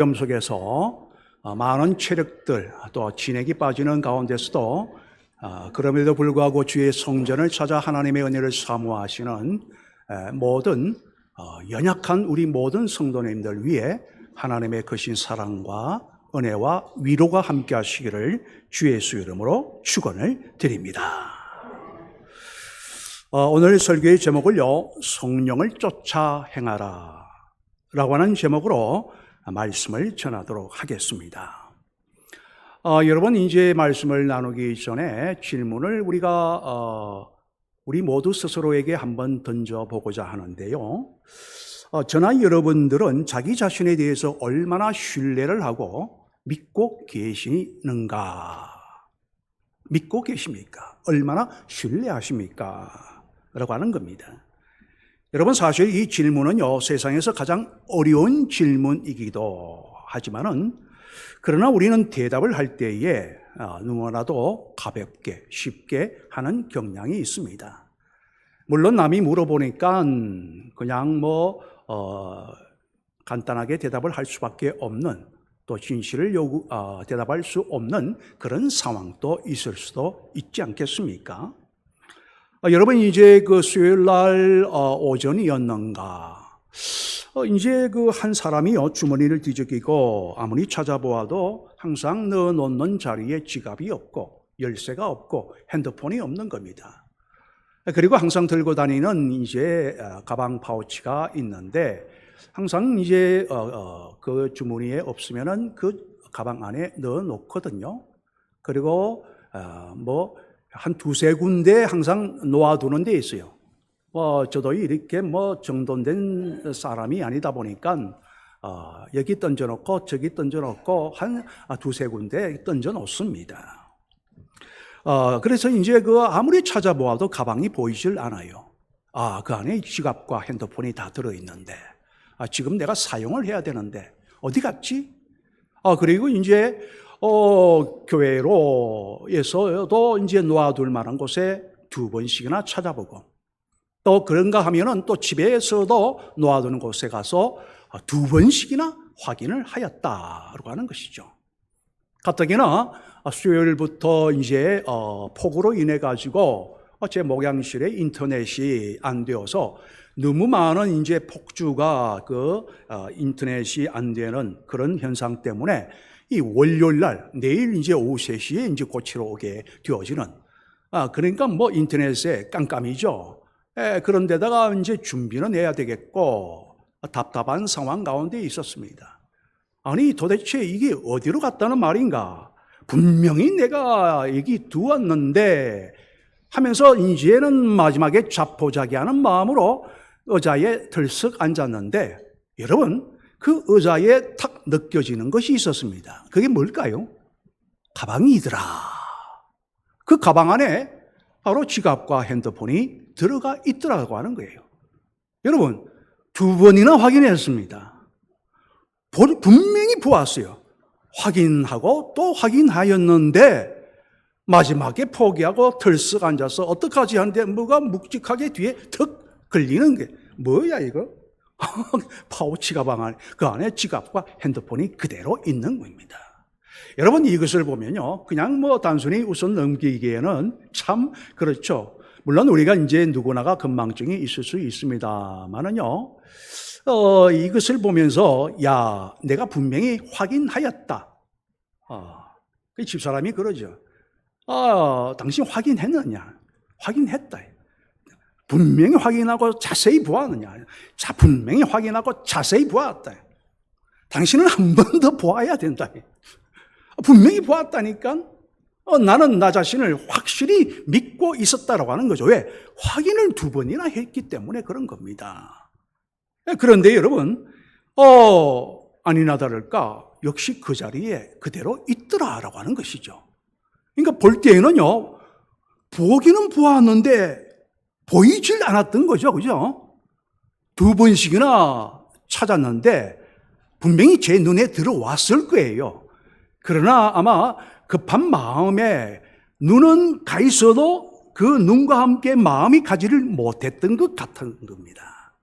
시험 속에서 많은 체력들 또 진액이 빠지는 가운데서도 그럼에도 불구하고 주의 성전을 찾아 하나님의 은혜를 사모하시는 모든 연약한 우리 모든 성도님들 위해 하나님의 크신 사랑과 은혜와 위로가 함께 하시기를 주 예수 이름으로 축원을 드립니다. 오늘 설교의 제목을요, 성령을 쫓아 행하라 라고 하는 제목으로 말씀을 전하도록 하겠습니다. 여러분, 이제 말씀을 나누기 전에 질문을 우리 모두 스스로에게 한번 던져보고자 하는데요. 저나 여러분들은 자기 자신에 대해서 얼마나 신뢰를 하고 믿고 계시는가? 믿고 계십니까? 얼마나 신뢰하십니까? 라고 하는 겁니다. 여러분, 사실 이 질문은요, 세상에서 가장 어려운 질문이기도 하지만은, 그러나 우리는 대답을 할 때에 누구나도 가볍게, 쉽게 하는 경향이 있습니다. 물론 남이 물어보니까 그냥 간단하게 대답을 할 수밖에 없는, 또 진실을 대답할 수 없는 그런 상황도 있을 수도 있지 않겠습니까? 여러분, 이제 그 수요일 날 오전이었는가, 이제 그 한 사람이요, 주머니를 뒤적이고 아무리 찾아보아도 항상 넣어놓는 자리에 지갑이 없고 열쇠가 없고 핸드폰이 없는 겁니다. 그리고 항상 들고 다니는 이제 가방 파우치가 있는데 항상 이제 그 주머니에 없으면은 그 가방 안에 넣어놓거든요. 그리고 한 두세 군데 항상 놓아두는 데 있어요. 저도 이렇게 정돈된 사람이 아니다 보니까 여기 던져놓고 저기 던져놓고 한 두세 군데 던져놓습니다. 그래서 이제 아무리 찾아보아도 가방이 보이질 않아요. 그 안에 지갑과 핸드폰이 다 들어있는데, 지금 내가 사용을 해야 되는데 어디 갔지? 그리고 이제 교회로에서도 이제 놓아둘 만한 곳에 두 번씩이나 찾아보고, 또 그런가 하면은 또 집에서도 놓아두는 곳에 가서 두 번씩이나 확인을 하였다라고 하는 것이죠. 가뜩이나 수요일부터 이제 폭우로 인해 가지고 제 목양실에 인터넷이 안 되어서 너무 많은 이제 폭주가 인터넷이 안 되는 그런 현상 때문에 이 월요일 날, 내일 이제 오후 3시에 이제 고치러 오게 되어지는, 그러니까 인터넷에 깜깜이죠. 그런데다가 이제 준비는 해야 되겠고, 답답한 상황 가운데 있었습니다. 아니, 도대체 이게 어디로 갔다는 말인가? 분명히 내가 여기 두었는데 하면서 이제는 마지막에 자포자기하는 마음으로 의자에 들썩 앉았는데, 여러분, 그 의자에 탁 느껴지는 것이 있었습니다. 그게 뭘까요? 가방이더라. 그 가방 안에 바로 지갑과 핸드폰이 들어가 있더라고 하는 거예요. 여러분, 두 번이나 확인했습니다. 분명히 보았어요. 확인하고 또 확인하였는데 마지막에 포기하고 털썩 앉아서 어떡하지 하는데 뭐가 묵직하게 뒤에 턱 걸리는 게 뭐야 이거? 파우치 가방 안에, 그 안에 지갑과 핸드폰이 그대로 있는 겁니다. 여러분, 이것을 보면요, 그냥 단순히 우선 넘기기에는 참 그렇죠. 물론 우리가 이제 누구나가 건망증이 있을 수 있습니다만은요, 이것을 보면서 내가 분명히 확인하였다. 그 집사람이 그러죠. 당신 확인했느냐? 확인했다. 분명히 확인하고 자세히 보았느냐? 분명히 확인하고 자세히 보았다. 당신은 한 번 더 보아야 된다. 분명히 보았다니까. 나는 나 자신을 확실히 믿고 있었다라고 하는 거죠. 왜? 확인을 두 번이나 했기 때문에 그런 겁니다. 그런데 여러분, 아니나 다를까 역시 그 자리에 그대로 있더라라고 하는 것이죠. 그러니까 볼 때에는요, 보기는 보았는데 보이질 않았던 거죠. 그죠? 두 번씩이나 찾았는데 분명히 제 눈에 들어왔을 거예요. 그러나 아마 급한 마음에 눈은 가 있어도 그 눈과 함께 마음이 가지를 못했던 것 같은 겁니다.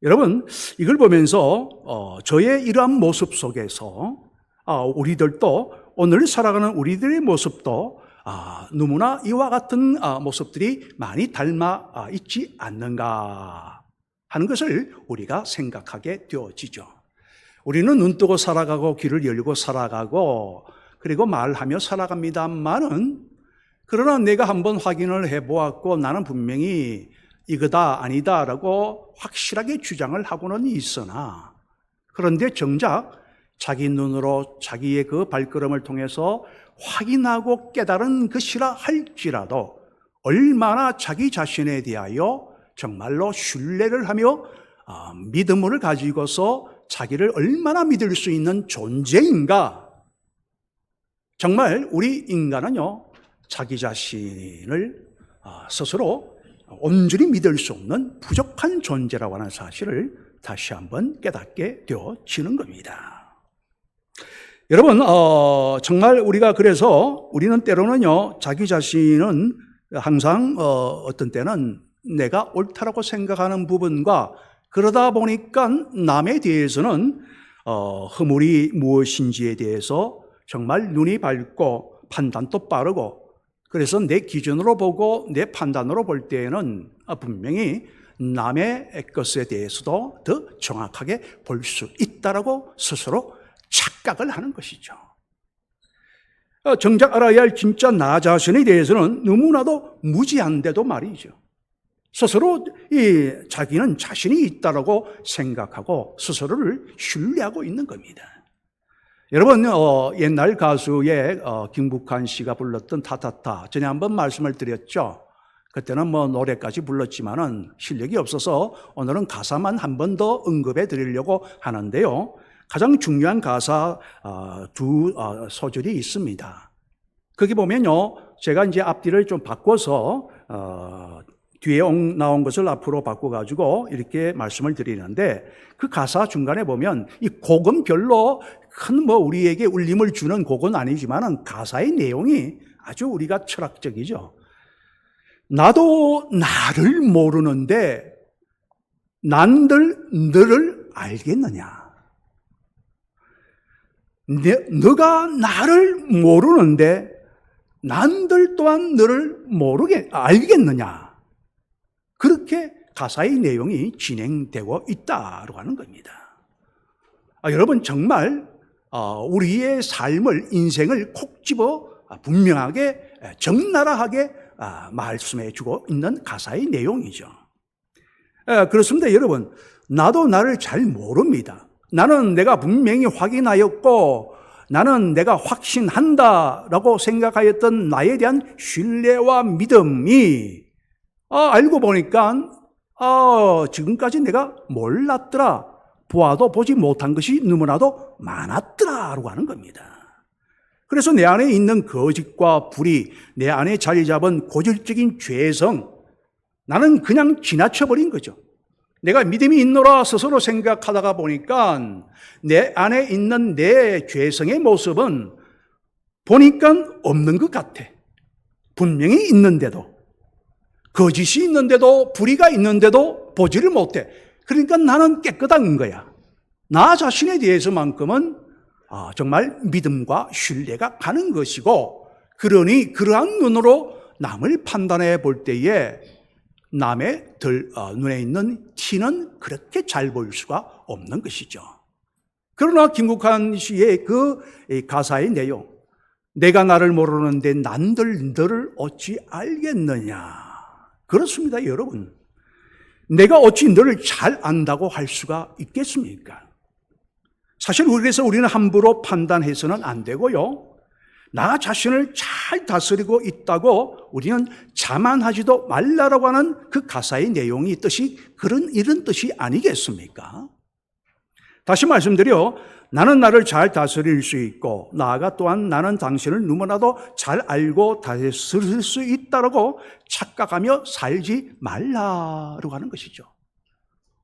여러분, 이걸 보면서 저의 이러한 모습 속에서 우리들도 오늘 살아가는 우리들의 모습도 너무나 이와 같은 모습들이 많이 닮아 있지 않는가 하는 것을 우리가 생각하게 되어지죠. 우리는 눈 뜨고 살아가고 귀를 열고 살아가고 그리고 말하며 살아갑니다만은, 그러나 내가 한번 확인을 해보았고 나는 분명히 이거다 아니다라고 확실하게 주장을 하고는 있으나, 그런데 정작 자기 눈으로 자기의 그 발걸음을 통해서 확인하고 깨달은 것이라 할지라도 얼마나 자기 자신에 대하여 정말로 신뢰를 하며 믿음을 가지고서 자기를 얼마나 믿을 수 있는 존재인가. 정말 우리 인간은요, 자기 자신을 스스로 온전히 믿을 수 없는 부족한 존재라고 하는 사실을 다시 한번 깨닫게 되어지는 겁니다. 여러분, 정말 우리가 그래서 우리는 때로는요, 자기 자신은 항상 어떤 때는 내가 옳다라고 생각하는 부분과, 그러다 보니까 남에 대해서는 허물이 무엇인지에 대해서 정말 눈이 밝고 판단도 빠르고, 그래서 내 기준으로 보고 내 판단으로 볼 때에는 분명히 남의 것에 대해서도 더 정확하게 볼 수 있다라고 스스로 착각을 하는 것이죠. 정작 알아야 할 진짜 나 자신에 대해서는 너무나도 무지한데도 말이죠, 스스로 자기는 자신이 있다라고 생각하고 스스로를 신뢰하고 있는 겁니다. 여러분, 옛날 가수의 김국환 씨가 불렀던 타타타, 전에 한번 말씀을 드렸죠. 그때는 노래까지 불렀지만은 실력이 없어서 오늘은 가사만 한 번 더 언급해 드리려고 하는데요. 가장 중요한 가사 두 소절이 있습니다. 거기 보면요, 제가 이제 앞뒤를 좀 바꿔서 뒤에 나온 것을 앞으로 바꿔가지고 이렇게 말씀을 드리는데, 그 가사 중간에 보면 이 곡은 별로 큰 우리에게 울림을 주는 곡은 아니지만은 가사의 내용이 아주 우리가 철학적이죠. 나도 나를 모르는데 난들 너를 알겠느냐? 너가 나를 모르는데 난들 또한 너를 알겠느냐? 그렇게 가사의 내용이 진행되고 있다고 하는 겁니다. 여러분, 정말 우리의 삶을, 인생을 콕 집어 분명하게 적나라하게 말씀해 주고 있는 가사의 내용이죠. 그렇습니다. 여러분, 나도 나를 잘 모릅니다. 나는 내가 분명히 확인하였고 나는 내가 확신한다라고 생각하였던 나에 대한 신뢰와 믿음이 알고 보니까 지금까지 내가 몰랐더라, 보아도 보지 못한 것이 너무나도 많았더라라고 하는 겁니다. 그래서 내 안에 있는 거짓과 불의, 내 안에 자리 잡은 고질적인 죄성, 나는 그냥 지나쳐버린 거죠. 내가 믿음이 있노라 스스로 생각하다가 보니까 내 안에 있는 내 죄성의 모습은 보니까 없는 것 같아. 분명히 있는데도, 거짓이 있는데도, 불의가 있는데도 보지를 못해. 그러니까 나는 깨끗한 거야. 나 자신에 대해서만큼은 정말 믿음과 신뢰가 가는 것이고, 그러니 그러한 눈으로 남을 판단해 볼 때에 남의 눈에 있는 티는 그렇게 잘 보일 수가 없는 것이죠. 그러나 김국환 씨의 그 가사의 내용, 내가 나를 모르는데 난들 너를 어찌 알겠느냐. 그렇습니다, 여러분. 내가 어찌 너를 잘 안다고 할 수가 있겠습니까? 사실 그래서 우리는 함부로 판단해서는 안 되고요, 나 자신을 잘 다스리고 있다고 우리는 자만하지도 말라라고 하는 그 가사의 내용이 뜻이 이런 뜻이 아니겠습니까? 다시 말씀드려, 나는 나를 잘 다스릴 수 있고 나아가 또한 나는 당신을 너무나도 잘 알고 다스릴 수 있다라고 착각하며 살지 말라라고 하는 것이죠.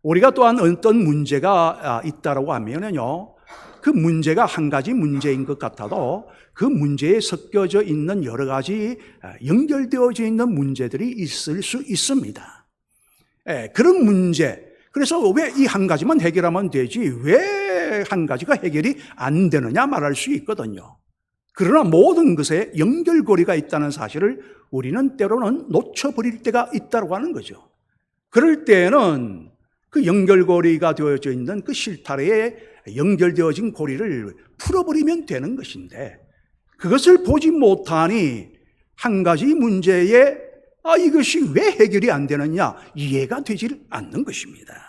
우리가 또한 어떤 문제가 있다라고 하면요, 그 문제가 한 가지 문제인 것 같아도 그 문제에 섞여져 있는 여러 가지 연결되어져 있는 문제들이 있을 수 있습니다. 그런 문제, 그래서 왜 이 한 가지만 해결하면 되지 왜 한 가지가 해결이 안 되느냐 말할 수 있거든요. 그러나 모든 것에 연결고리가 있다는 사실을 우리는 때로는 놓쳐버릴 때가 있다고 하는 거죠. 그럴 때에는 그 연결고리가 되어져 있는 그 실타래에 연결되어진 고리를 풀어버리면 되는 것인데 그것을 보지 못하니 한 가지 문제에 이것이 왜 해결이 안 되느냐 이해가 되질 않는 것입니다.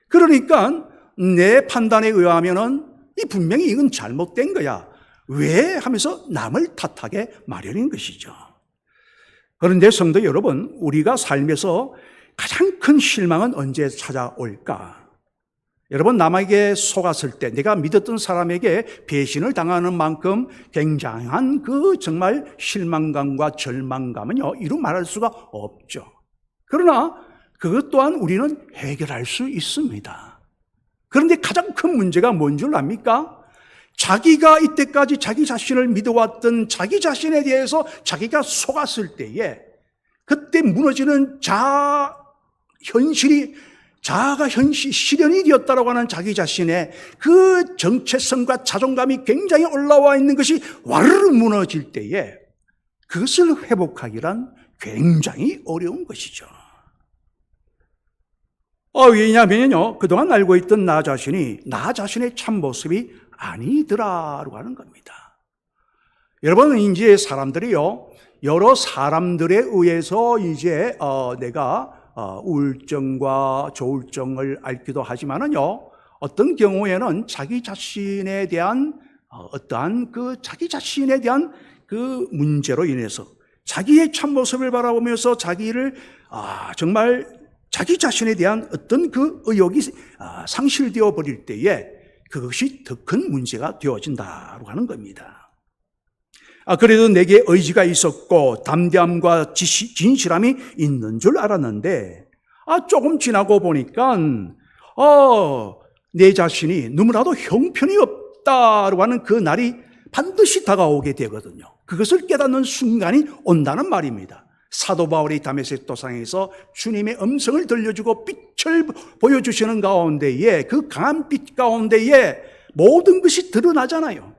그러니까 내 판단에 의하면은 분명히 이건 잘못된 거야. 왜 하면서 남을 탓하게 마련인 것이죠. 그런데 성도 여러분, 우리가 삶에서 가장 큰 실망은 언제 찾아올까? 여러분, 남에게 속았을 때 내가 믿었던 사람에게 배신을 당하는 만큼 굉장한 그 정말 실망감과 절망감은요, 이루 말할 수가 없죠. 그러나 그것 또한 우리는 해결할 수 있습니다. 그런데 가장 큰 문제가 뭔 줄 압니까? 자기가 이때까지 자기 자신을 믿어왔던 자기 자신에 대해서 자기가 속았을 때에 그때 무너지는 자아가 실현이 되었다고 하는 자기 자신의 그 정체성과 자존감이 굉장히 올라와 있는 것이 와르르 무너질 때에 그것을 회복하기란 굉장히 어려운 것이죠. 왜냐하면요, 그동안 알고 있던 나 자신의 참모습이 아니더라라고 하는 겁니다. 여러분, 이제 사람들이요, 여러 사람들에 의해서 이제 내가 우울증과 조울증을 앓기도 하지만은요, 어떤 경우에는 자기 자신에 대한 어떠한 자기 자신에 대한 그 문제로 인해서 자기의 참모습을 바라보면서 자기를 정말 자기 자신에 대한 어떤 그 의욕이 상실되어 버릴 때에 그것이 더 큰 문제가 되어진다고 하는 겁니다. 그래도 내게 의지가 있었고 담대함과 진실함이 있는 줄 알았는데 조금 지나고 보니까 내 자신이 너무나도 형편이 없다고 하는 그 날이 반드시 다가오게 되거든요. 그것을 깨닫는 순간이 온다는 말입니다. 사도 바울이 다메섹 도상에서 주님의 음성을 들려주고 빛을 보여주시는 가운데에 그 강한 빛 가운데에 모든 것이 드러나잖아요.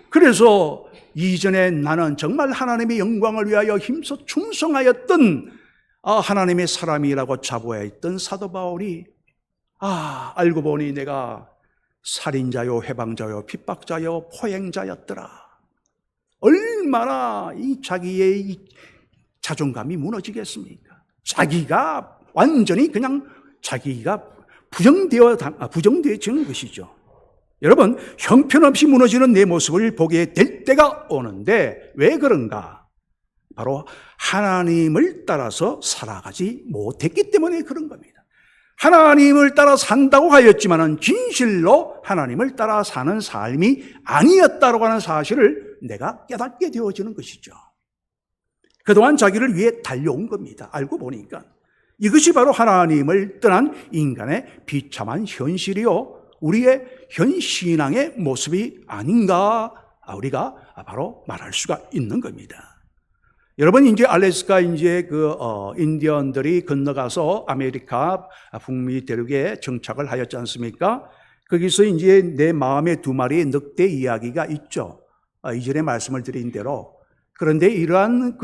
그래서 이전에 나는 정말 하나님의 영광을 위하여 힘써 충성하였던 하나님의 사람이라고 자부했던 사도 바울이 알고 보니 내가 살인자요 해방자요 핍박자요 포행자였더라. 얼마나 이 자기의 이 자존감이 무너지겠습니까? 자기가 완전히 그냥 자기가 부정되어지는 것이죠. 여러분, 형편없이 무너지는 내 모습을 보게 될 때가 오는데 왜 그런가? 바로 하나님을 따라서 살아가지 못했기 때문에 그런 겁니다. 하나님을 따라 산다고 하였지만은 진실로 하나님을 따라 사는 삶이 아니었다고 하는 사실을 내가 깨닫게 되어지는 것이죠. 그동안 자기를 위해 달려온 겁니다. 알고 보니까 이것이 바로 하나님을 떠난 인간의 비참한 현실이요, 우리의 현 신앙의 모습이 아닌가 우리가 바로 말할 수가 있는 겁니다. 여러분, 이제 알래스카 인디언들이 건너가서 아메리카 북미 대륙에 정착을 하였지 않습니까? 거기서 이제 내 마음의 두 마리의 늑대 이야기가 있죠. 이전에 말씀을 드린 대로. 그런데 이러한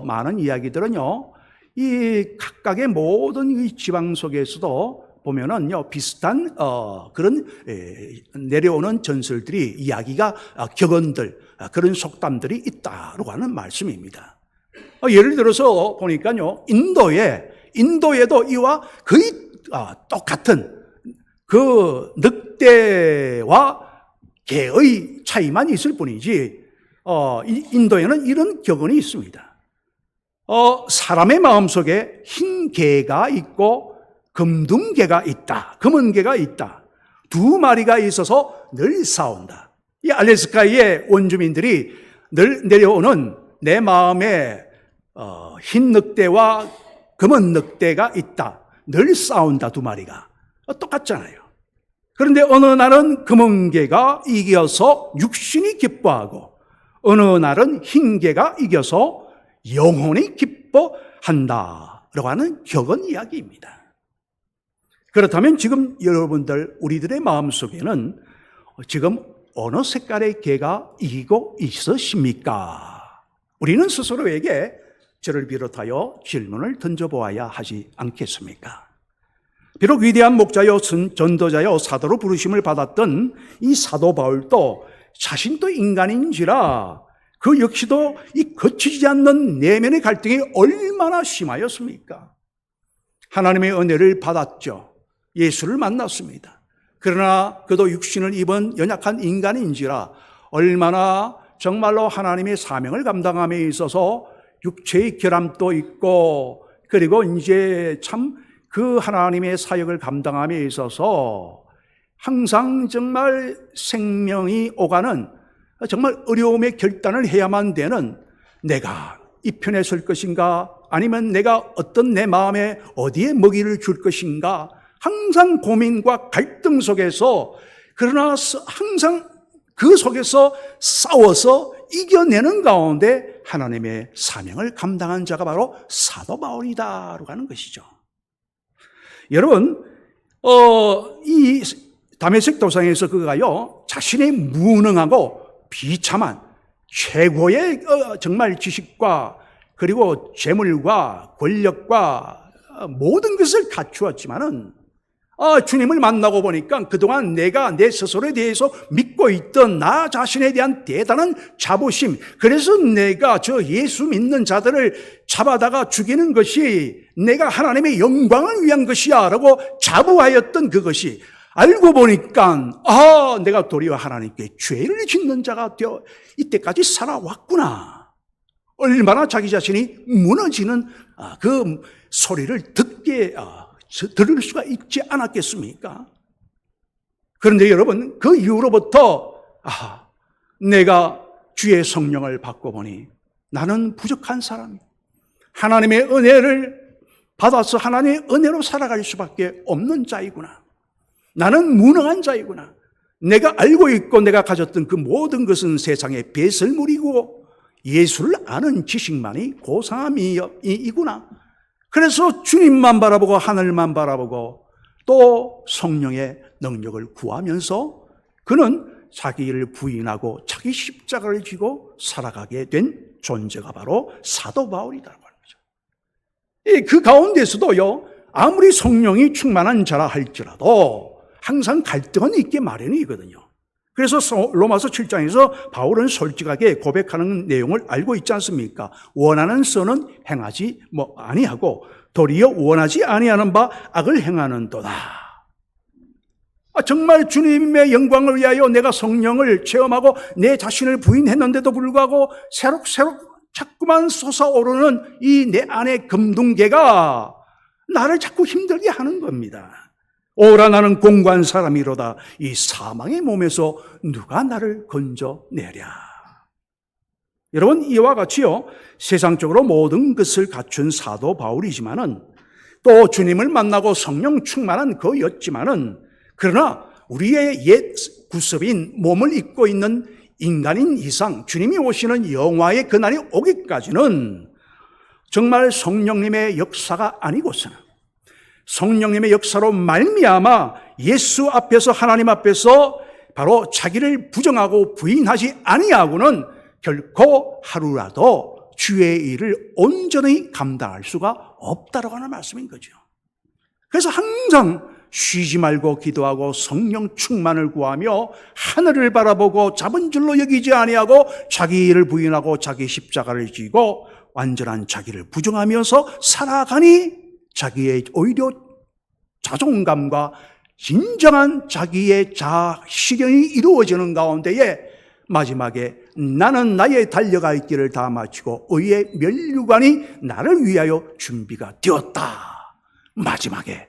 많은 이야기들은요, 이 각각의 모든 이 지방 속에서도 보면은요, 비슷한 그런 내려오는 전설들이 이야기가 격언들 그런 속담들이 있다고 하는 말씀입니다. 예를 들어서 보니까요, 인도에도 이와 거의 똑같은 그 늑대와 개의 차이만 있을 뿐이지, 인도에는 이런 격언이 있습니다. 사람의 마음속에 흰 개가 있고 검둥 개가 있다. 검은 개가 있다. 두 마리가 있어서 늘 싸운다. 이 알래스카의 원주민들이 늘 내려오는 내 마음에 흰 늑대와 검은 늑대가 있다. 늘 싸운다, 두 마리가. 똑같잖아요. 그런데 어느 날은 검은 개가 이겨서 육신이 기뻐하고 어느 날은 흰 개가 이겨서 영혼이 기뻐한다라고 하는 격언 이야기입니다. 그렇다면 지금 여러분들, 우리들의 마음속에는 지금 어느 색깔의 개가 이기고 있으십니까? 우리는 스스로에게 저를 비롯하여 질문을 던져보아야 하지 않겠습니까? 비록 위대한 목자여 전도자여 사도로 부르심을 받았던 이 사도 바울도 자신도 인간인지라 그 역시도 이 거치지 않는 내면의 갈등이 얼마나 심하였습니까? 하나님의 은혜를 받았죠. 예수를 만났습니다. 그러나 그도 육신을 입은 연약한 인간인지라 얼마나 정말로 하나님의 사명을 감당함에 있어서 육체의 결함도 있고, 그리고 이제 참 그 하나님의 사역을 감당함에 있어서 항상 정말 생명이 오가는 정말 어려움의 결단을 해야만 되는, 내가 이 편에 설 것인가 아니면 내가 어떤 내 마음에 어디에 먹이를 줄 것인가, 항상 고민과 갈등 속에서, 그러나 항상 그 속에서 싸워서 이겨내는 가운데 하나님의 사명을 감당한 자가 바로 사도 바울이다라고 하는 것이죠. 여러분, 이 다메섹 도상에서 그가요, 자신의 무능하고 비참한 최고의 정말 지식과 그리고 재물과 권력과 모든 것을 갖추었지만은 주님을 만나고 보니까 그동안 내가 내 스스로에 대해서 믿고 있던 나 자신에 대한 대단한 자부심, 그래서 내가 저 예수 믿는 자들을 잡아다가 죽이는 것이 내가 하나님의 영광을 위한 것이야 라고 자부하였던 그것이, 알고 보니까 내가 도리어 하나님께 죄를 짓는 자가 되어 이때까지 살아왔구나. 얼마나 자기 자신이 무너지는 그 소리를 들을 수가 있지 않았겠습니까? 그런데 여러분, 그 이후로부터 내가 주의 성령을 받고 보니 나는 부족한 사람이야. 하나님의 은혜를 받아서 하나님의 은혜로 살아갈 수밖에 없는 자이구나. 나는 무능한 자이구나. 내가 알고 있고 내가 가졌던 그 모든 것은 세상의 배설물이고 예수를 아는 지식만이 고상함이구나. 그래서 주님만 바라보고 하늘만 바라보고 또 성령의 능력을 구하면서 그는 자기를 부인하고 자기 십자가를 지고 살아가게 된 존재가 바로 사도 바울이라고 하는 거죠. 그 가운데서도요, 아무리 성령이 충만한 자라 할지라도 항상 갈등은 있게 마련이거든요. 그래서 로마서 7장에서 바울은 솔직하게 고백하는 내용을 알고 있지 않습니까? 원하는 선은 행하지 아니하고 도리어 원하지 아니하는 바 악을 행하는도다. 정말 주님의 영광을 위하여 내가 성령을 체험하고 내 자신을 부인했는데도 불구하고 새록새록 자꾸만 솟아오르는 이 내 안의 금둥개가 나를 자꾸 힘들게 하는 겁니다. 오라 나는 공고한 사람이로다. 이 사망의 몸에서 누가 나를 건져내랴. 여러분, 이와 같이요, 세상적으로 모든 것을 갖춘 사도 바울이지만은 또 주님을 만나고 성령 충만한 그였지만은, 그러나 우리의 옛 구습인 몸을 입고 있는 인간인 이상 주님이 오시는 영화의 그날이 오기까지는 정말 성령님의 역사가 아니고서는 성령님의 역사로 말미암아 예수 앞에서, 하나님 앞에서 바로 자기를 부정하고 부인하지 아니하고는 결코 하루라도 주의 일을 온전히 감당할 수가 없다라고 하는 말씀인 거죠. 그래서 항상 쉬지 말고 기도하고 성령 충만을 구하며 하늘을 바라보고 잡은 줄로 여기지 아니하고 자기 일을 부인하고 자기 십자가를 지고 완전한 자기를 부정하면서 살아가니 자기의 오히려 자존감과 진정한 자기의 자실현이 이루어지는 가운데에 마지막에 나는 나의 달려갈 길을 다 마치고 의의 면류관이 나를 위하여 준비가 되었다. 마지막에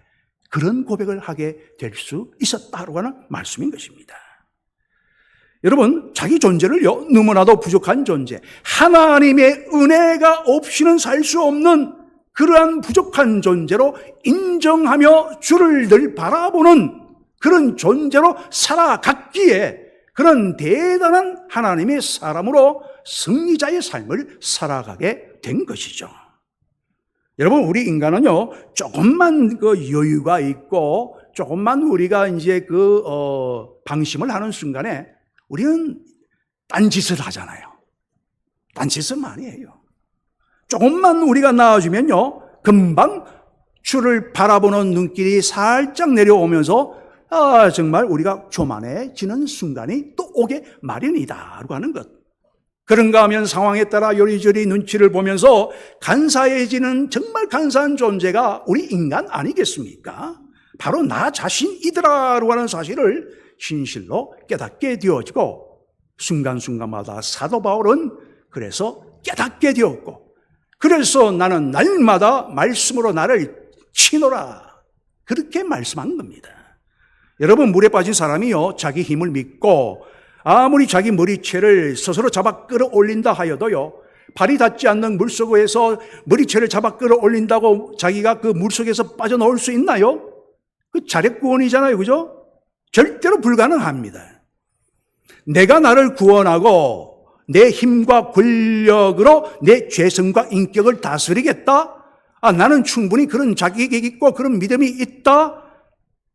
그런 고백을 하게 될 수 있었다라고 하는 말씀인 것입니다. 여러분, 자기 존재를요, 너무나도 부족한 존재, 하나님의 은혜가 없이는 살 수 없는 그러한 부족한 존재로 인정하며 주를 늘 바라보는 그런 존재로 살아갔기에 그런 대단한 하나님의 사람으로 승리자의 삶을 살아가게 된 것이죠. 여러분, 우리 인간은요, 조금만 그 여유가 있고, 조금만 우리가 이제 방심을 하는 순간에 우리는 딴짓을 하잖아요. 딴짓을 많이 해요. 조금만 우리가 나아지면요, 금방 주를 바라보는 눈길이 살짝 내려오면서 정말 우리가 교만해지는 순간이 또 오게 마련이다라고 하는 것. 그런가 하면 상황에 따라 요리조리 눈치를 보면서 간사해지는 정말 간사한 존재가 우리 인간 아니겠습니까? 바로 나 자신이더라라고 하는 사실을 진실로 깨닫게 되어지고, 순간순간마다 사도 바울은 그래서 깨닫게 되었고, 그래서 나는 날마다 말씀으로 나를 치노라, 그렇게 말씀한 겁니다. 여러분, 물에 빠진 사람이요, 자기 힘을 믿고 아무리 자기 머리채를 스스로 잡아 끌어올린다 하여도요, 발이 닿지 않는 물속에서 머리채를 잡아 끌어올린다고 자기가 그 물속에서 빠져나올 수 있나요? 그 자력구원이잖아요, 그죠? 절대로 불가능합니다. 내가 나를 구원하고 내 힘과 권력으로 내 죄성과 인격을 다스리겠다? 나는 충분히 그런 자기객 있고 그런 믿음이 있다?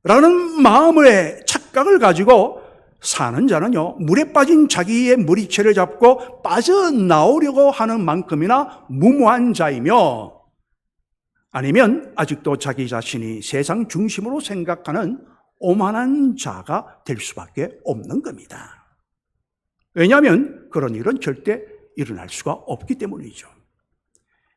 라는 마음의 착각을 가지고 사는 자는요, 물에 빠진 자기의 머리채를 잡고 빠져나오려고 하는 만큼이나 무모한 자이며, 아니면 아직도 자기 자신이 세상 중심으로 생각하는 오만한 자가 될 수밖에 없는 겁니다. 왜냐하면 그런 일은 절대 일어날 수가 없기 때문이죠.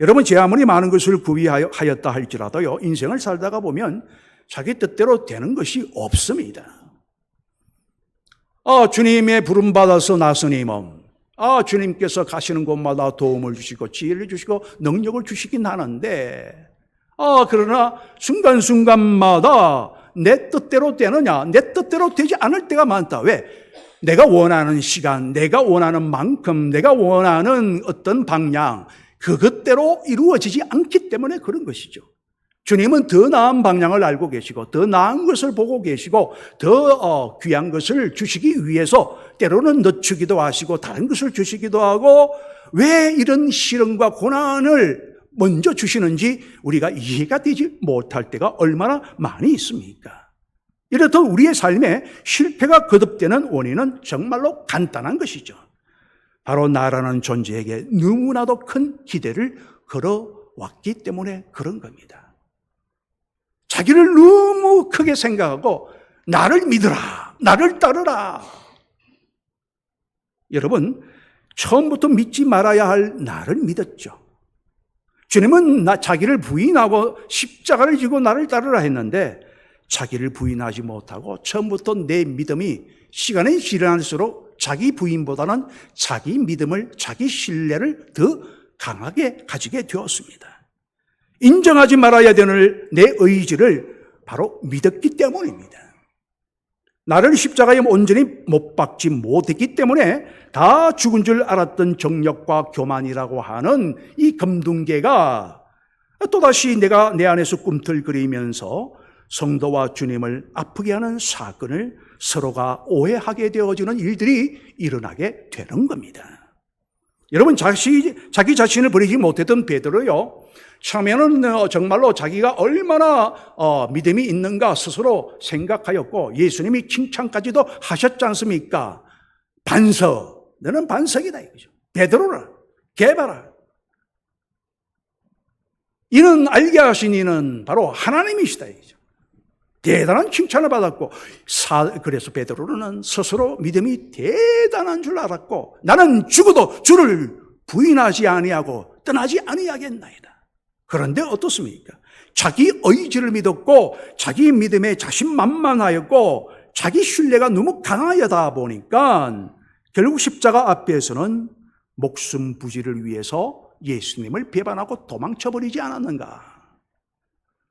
여러분, 제 아무리 많은 것을 구비하였다 할지라도요, 인생을 살다가 보면 자기 뜻대로 되는 것이 없습니다. 주님의 부름받아서 나서님은 주님께서 가시는 곳마다 도움을 주시고 지혜를 주시고 능력을 주시긴 하는데, 그러나 순간순간마다 내 뜻대로 되느냐, 내 뜻대로 되지 않을 때가 많다. 왜? 내가 원하는 시간, 내가 원하는 만큼, 내가 원하는 어떤 방향, 그것대로 이루어지지 않기 때문에 그런 것이죠. 주님은 더 나은 방향을 알고 계시고 더 나은 것을 보고 계시고 더 귀한 것을 주시기 위해서 때로는 늦추기도 하시고 다른 것을 주시기도 하고, 왜 이런 시련과 고난을 먼저 주시는지 우리가 이해가 되지 못할 때가 얼마나 많이 있습니까? 이렇듯 우리의 삶에 실패가 거듭되는 원인은 정말로 간단한 것이죠. 바로 나라는 존재에게 너무나도 큰 기대를 걸어왔기 때문에 그런 겁니다. 자기를 너무 크게 생각하고 나를 믿으라, 나를 따르라. 여러분, 처음부터 믿지 말아야 할 나를 믿었죠. 주님은 자기를 부인하고 십자가를 지고 나를 따르라 했는데, 자기를 부인하지 못하고 처음부터 내 믿음이 시간이 지날수록 자기 부인보다는 자기 믿음을, 자기 신뢰를 더 강하게 가지게 되었습니다. 인정하지 말아야 되는 내 의지를 바로 믿었기 때문입니다. 나를 십자가에 온전히 못 박지 못했기 때문에 다 죽은 줄 알았던 정력과 교만이라고 하는 이 검둥개가 또다시 내가 내 안에서 꿈틀거리면서 성도와 주님을 아프게 하는 사건을 서로가 오해하게 되어지는 일들이 일어나게 되는 겁니다. 여러분, 자기 자신을 버리지 못했던 베드로요, 처음에는 정말로 자기가 얼마나 믿음이 있는가 스스로 생각하였고 예수님이 칭찬까지도 하셨지 않습니까? 반석, 너는 반석이다 이거죠. 베드로라, 개바라. 이는 알게 하신 이는 바로 하나님이시다 이거죠. 대단한 칭찬을 받았고, 그래서 베드로는 스스로 믿음이 대단한 줄 알았고, 나는 죽어도 주를 부인하지 아니하고 떠나지 아니하겠나이다. 그런데 어떻습니까? 자기 의지를 믿었고 자기 믿음에 자신만만하였고 자기 신뢰가 너무 강하다 보니까 결국 십자가 앞에서는 목숨 부지를 위해서 예수님을 배반하고 도망쳐버리지 않았는가?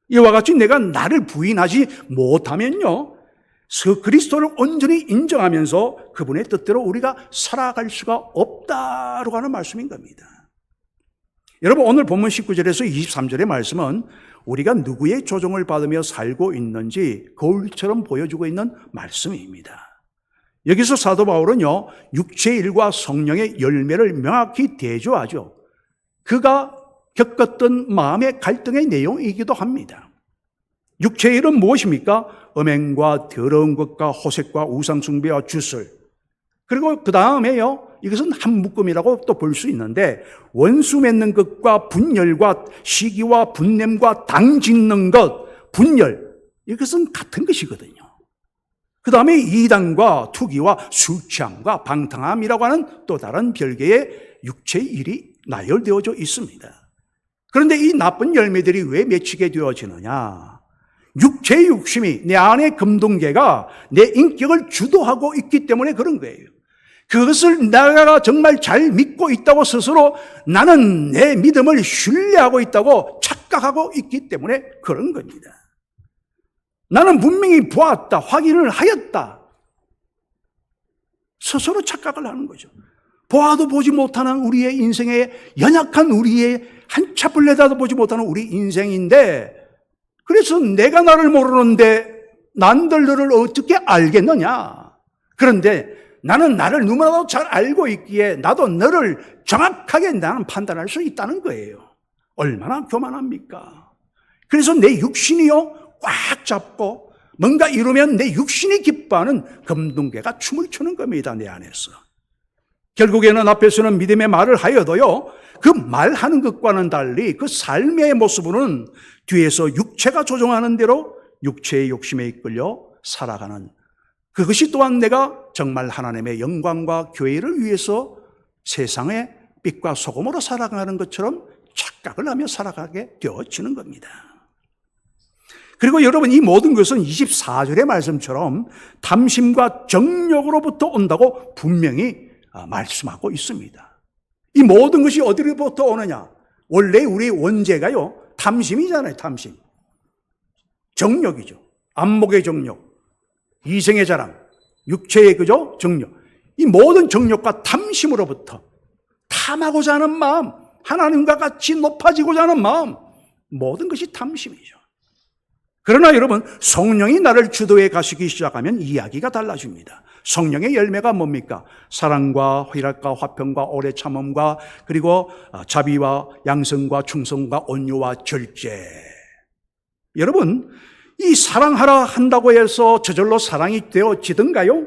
이와 같이 내가 나를 부인하지 못하면요, 그리스도를 온전히 인정하면서 그분의 뜻대로 우리가 살아갈 수가 없다라고 하는 말씀인 겁니다. 여러분, 오늘 본문 19절에서 23절의 말씀은 우리가 누구의 조종을 받으며 살고 있는지 거울처럼 보여주고 있는 말씀입니다. 여기서 사도 바울은요, 육체의 일과 성령의 열매를 명확히 대조하죠. 그가 겪었던 마음의 갈등의 내용이기도 합니다. 육체의 일은 무엇입니까? 음행과 더러운 것과 호색과 우상숭배와 주술. 그리고 그 다음에요, 이것은 한 묶음이라고 또 볼 수 있는데, 원수 맺는 것과 분열과 시기와 분냄과 당 짓는 것, 분열, 이것은 같은 것이거든요. 그 다음에 이단과 투기와 술 취함과 방탕함이라고 하는 또 다른 별개의 육체의 일이 나열되어져 있습니다. 그런데 이 나쁜 열매들이 왜 맺히게 되어지느냐? 육체의 욕심이, 내 안의 금동계가 내 인격을 주도하고 있기 때문에 그런 거예요. 그것을 내가 정말 잘 믿고 있다고 스스로 나는 내 믿음을 신뢰하고 있다고 착각하고 있기 때문에 그런 겁니다. 나는 분명히 보았다, 확인을 하였다. 스스로 착각을 하는 거죠. 보아도 보지 못하는 우리의 인생의 연약한 우리의 한 치 앞을 내다보지 못하는 우리 인생인데, 그래서 내가 나를 모르는데 난들 너를 어떻게 알겠느냐. 그런데 나는 나를 너무나도 잘 알고 있기에 나도 너를 정확하게 나는 판단할 수 있다는 거예요. 얼마나 교만합니까? 그래서 내 육신이요 꽉 잡고 뭔가 이루면 내 육신이 기뻐하는 금동계가 춤을 추는 겁니다, 내 안에서. 결국에는 앞에서는 믿음의 말을 하여도요, 그 말하는 것과는 달리 그 삶의 모습은 뒤에서 육체가 조종하는 대로 육체의 욕심에 이끌려 살아가는, 그것이 또한 내가 정말 하나님의 영광과 교회를 위해서 세상의 빛과 소금으로 살아가는 것처럼 착각을 하며 살아가게 되어지는 겁니다. 그리고 여러분, 이 모든 것은 24절의 말씀처럼 탐심과 정욕으로부터 온다고 분명히 말씀하고 있습니다. 이 모든 것이 어디로부터 오느냐? 원래 우리 원죄가요, 탐심이잖아요, 탐심. 정욕이죠. 안목의 정욕, 이생의 자랑, 육체의 그죠? 정욕. 이 모든 정욕과 탐심으로부터 탐하고자 하는 마음, 하나님과 같이 높아지고자 하는 마음, 모든 것이 탐심이죠. 그러나 여러분, 성령이 나를 주도해 가시기 시작하면 이야기가 달라집니다. 성령의 열매가 뭡니까? 사랑과 희락과 화평과 오래 참음과 그리고 자비와 양성과 충성과 온유와 절제. 여러분, 이 사랑하라 한다고 해서 저절로 사랑이 되어지던가요?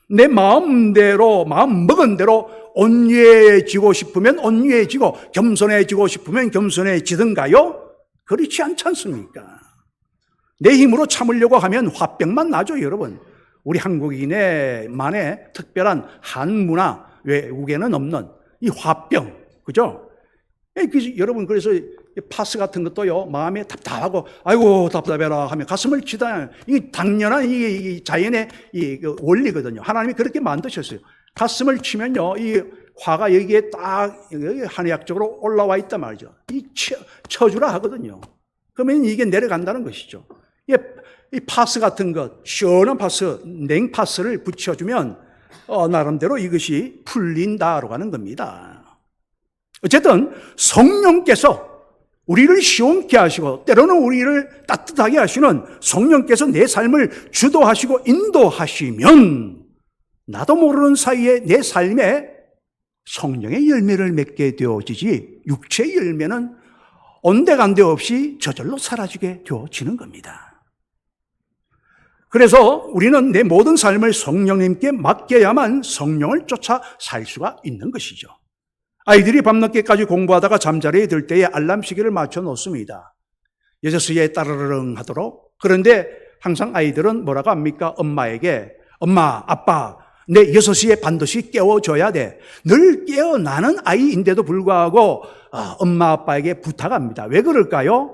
내 마음대로, 마음 먹은 대로 온유해지고 싶으면 온유해지고 겸손해지고 싶으면 겸손해지던가요? 그렇지 않지 않습니까? 내 힘으로 참으려고 하면 화병만 나죠, 여러분. 우리 한국인의 만의 특별한 한문화 외국에는 없는 이 화병, 그죠? 여러분, 그래서 파스 같은 것도요, 마음에 답답하고, 아이고, 답답해라 하면 가슴을 치다. 이게 당연한 이 자연의 이 원리거든요. 하나님이 그렇게 만드셨어요. 가슴을 치면요, 이 화가 여기에 딱 한의학적으로 올라와 있단 말이죠. 이 쳐주라 하거든요. 그러면 이게 내려간다는 것이죠. 이 파스 같은 것, 시원한 파스, 냉파스를 붙여주면 나름대로 이것이 풀린다라고 하는 겁니다. 어쨌든 성령께서 우리를 시원케 하시고 때로는 우리를 따뜻하게 하시는 성령께서 내 삶을 주도하시고 인도하시면 나도 모르는 사이에 내 삶에 성령의 열매를 맺게 되어지지, 육체의 열매는 온데간데 없이 저절로 사라지게 되어지는 겁니다. 그래서 우리는 내 모든 삶을 성령님께 맡겨야만 성령을 쫓아 살 수가 있는 것이죠. 아이들이 밤늦게까지 공부하다가 잠자리에 들 때에 알람 시계를 맞춰 놓습니다. 6시에 따르릉 하도록. 그런데 항상 아이들은 뭐라고 합니까? 엄마에게, 엄마, 아빠, 내 6시에 반드시 깨워줘야 돼. 늘 깨어나는 아이인데도 불구하고 엄마, 아빠에게 부탁합니다. 왜 그럴까요?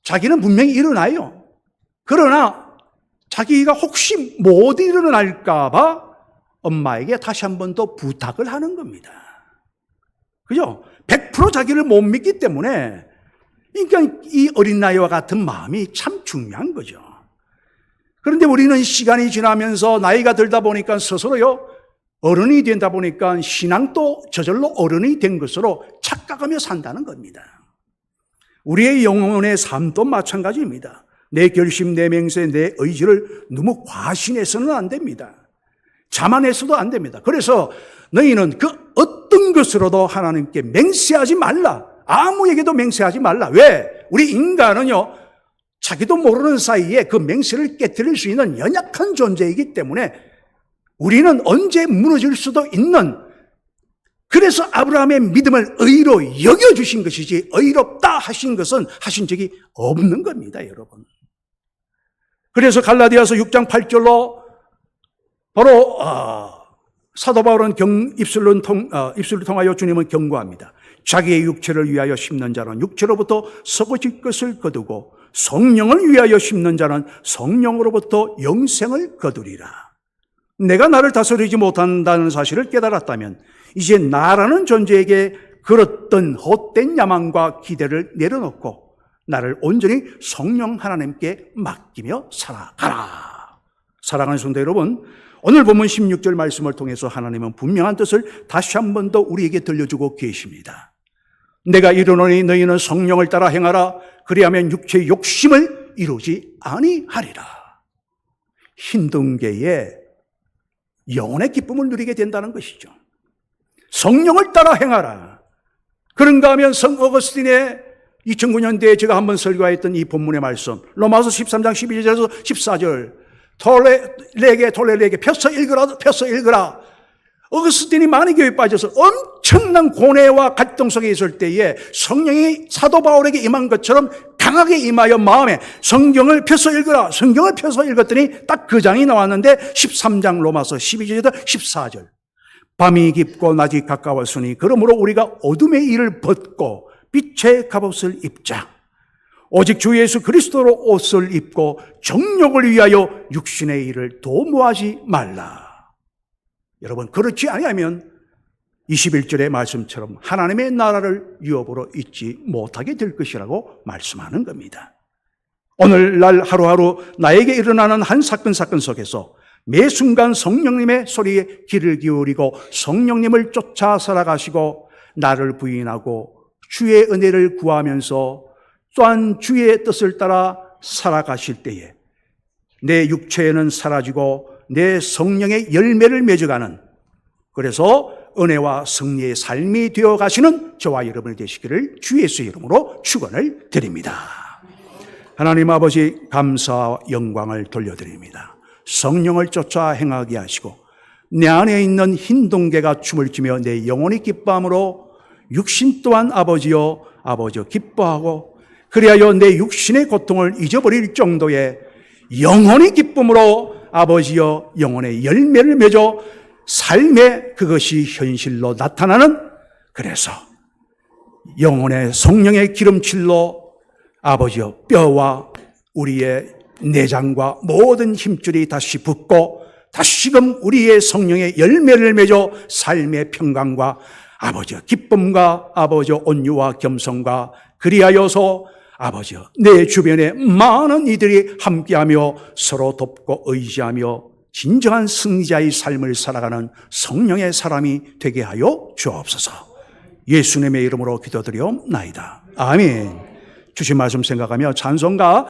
자기는 분명히 일어나요. 그러나 자기가 혹시 못 일어날까 봐 엄마에게 다시 한 번 더 부탁을 하는 겁니다. 그죠? 100% 자기를 못 믿기 때문에, 그러니까 이 어린 나이와 같은 마음이 참 중요한 거죠. 그런데 우리는 시간이 지나면서 나이가 들다 보니까 스스로요, 어른이 된다 보니까 신앙도 저절로 어른이 된 것으로 착각하며 산다는 겁니다. 우리의 영혼의 삶도 마찬가지입니다. 내 결심, 내 맹세, 내 의지를 너무 과신해서는 안 됩니다. 자만해서도 안 됩니다. 그래서 너희는 그 어떤 것으로도 하나님께 맹세하지 말라. 아무에게도 맹세하지 말라. 왜? 우리 인간은요, 자기도 모르는 사이에 그 맹세를 깨뜨릴 수 있는 연약한 존재이기 때문에 우리는 언제 무너질 수도 있는, 그래서 아브라함의 믿음을 의로 여겨주신 것이지 의롭다 하신 것은 하신 적이 없는 겁니다, 여러분. 그래서 갈라디아서 6장 8절로 바로 사도 바울은 입술을 통하여 주님은 경고합니다. 자기의 육체를 위하여 심는 자는 육체로부터 썩어질 것을 거두고 성령을 위하여 심는 자는 성령으로부터 영생을 거두리라. 내가 나를 다스리지 못한다는 사실을 깨달았다면 이제 나라는 존재에게 그렇던 헛된 야망과 기대를 내려놓고 나를 온전히 성령 하나님께 맡기며 살아가라. 사랑하는 성도 여러분, 오늘 본문 16절 말씀을 통해서 하나님은 분명한 뜻을 다시 한 번 더 우리에게 들려주고 계십니다. 내가 이르노니 너희는 성령을 따라 행하라. 그리하면 육체의 욕심을 이루지 아니하리라. 힌두교의 영혼의 기쁨을 누리게 된다는 것이죠. 성령을 따라 행하라. 그런가 하면 성 어거스틴의 2009년대에 제가 한번 설교했던 이 본문의 말씀, 로마서 13장 12절에서 14절, 톨레에게 펴서 읽으라. 어거스틴이 만이교에 빠져서 엄청난 고뇌와 갈등 속에 있을 때에 성령이 사도 바울에게 임한 것처럼 강하게 임하여 마음에 성경을 펴서 읽으라. 성경을 펴서 읽었더니 딱 그 장이 나왔는데 13장 로마서 12절에서 14절. 밤이 깊고 낮이 가까웠으니 그러므로 우리가 어둠의 일을 벗고 빛의 갑옷을 입자. 오직 주 예수 그리스도로 옷을 입고 정욕을 위하여 육신의 일을 도모하지 말라. 여러분, 그렇지 아니하면 21절의 말씀처럼 하나님의 나라를 유업으로 잊지 못하게 될 것이라고 말씀하는 겁니다. 오늘날 하루하루 나에게 일어나는 한 사건 속에서 매 순간 성령님의 소리에 귀를 기울이고 성령님을 쫓아 살아가시고 나를 부인하고 주의 은혜를 구하면서 또한 주의 뜻을 따라 살아가실 때에 내 육체는 사라지고 내 성령의 열매를 맺어가는, 그래서 은혜와 승리의 삶이 되어가시는 저와 여러분이 되시기를 주 예수의 이름으로 축원을 드립니다. 하나님 아버지, 감사와 영광을 돌려드립니다. 성령을 쫓아 행하게 하시고 내 안에 있는 흰 동계가 춤을 추며 내 영혼이 기뻐함으로 육신 또한 아버지여 기뻐하고, 그리하여 내 육신의 고통을 잊어버릴 정도의 영혼의 기쁨으로 아버지여 영혼의 열매를 맺어 삶의 그것이 현실로 나타나는, 그래서 영혼의 성령의 기름칠로 아버지여 뼈와 우리의 내장과 모든 힘줄이 다시 붙고 다시금 우리의 성령의 열매를 맺어 삶의 평강과 아버지여 기쁨과 아버지여 온유와 겸손과, 그리하여서 아버지여 내 주변에 많은 이들이 함께하며 서로 돕고 의지하며 진정한 승리자의 삶을 살아가는 성령의 사람이 되게 하여 주옵소서. 예수님의 이름으로 기도드리옵나이다. 아멘. 주신 말씀 생각하며 찬송가